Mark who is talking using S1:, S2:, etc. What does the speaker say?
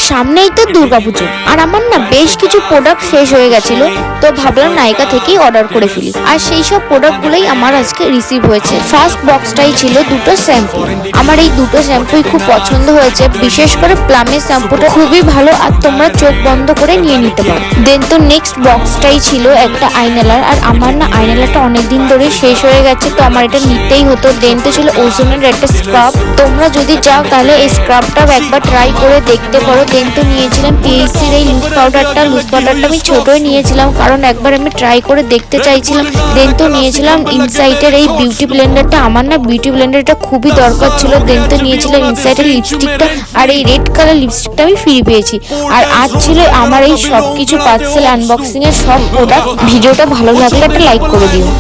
S1: সামনেই তো দুর্গাপুজো, আর আমার না বেশ কিছু প্রোডাক্ট শেষ হয়ে গেছিল, তো ভাবলাম নাইকা থেকেই অর্ডার করে ফেলি। আর সেই সব প্রোডাক্টগুলোই আমার আজকে রিসিভ হয়েছে। ফার্স্ট বক্সটাই ছিল দুটো শ্যাম্পু। আমার এই দুটো শ্যাম্পুই খুব পছন্দ হয়েছে, বিশেষ করে প্লামের শ্যাম্পুটা খুবই ভালো, আর তোমরা চোখ বন্ধ করে নিয়ে নিতে পারো। দেন তো নেক্সট বক্সটাই ছিল একটা আইনালার, আর আমার না আইনালারটা অনেকদিন ধরে শেষ হয়ে গেছে, তো আমার এটা নিতেই হতো। দেন তো ছিল ওজনের একটা স্ক্রাব। তোমরা যদি চাও তাহলে এই স্ক্রাবটাও একবার ট্রাই করে দেখতে পারো। দেন তো নিয়েছিলাম পিএইচসির এই লুজ পাউডারটা আমি ছোটই নিয়েছিলাম, কারণ একবার আমি ট্রাই করে দেখতে চাইছিলাম। দেন তো নিয়েছিলাম ইনসাইটের এই বিউটি ব্লেন্ডারটা। আমার না বিউটি ব্লেন্ডারটা খুবই দরকার ছিল। দেন তো নিয়েছিলাম ইনসাইটের লিপস্টিকটা, আর এই রেড কালার লিপস্টিকটা আমি ফ্রি পেয়েছি। আর আজ ছিল আমার এই সব কিছু পার্সেল আনবক্সিং এর সব প্রোডাক্ট। ভিডিওটা ভালো লাগলে একটা লাইক করে দিও।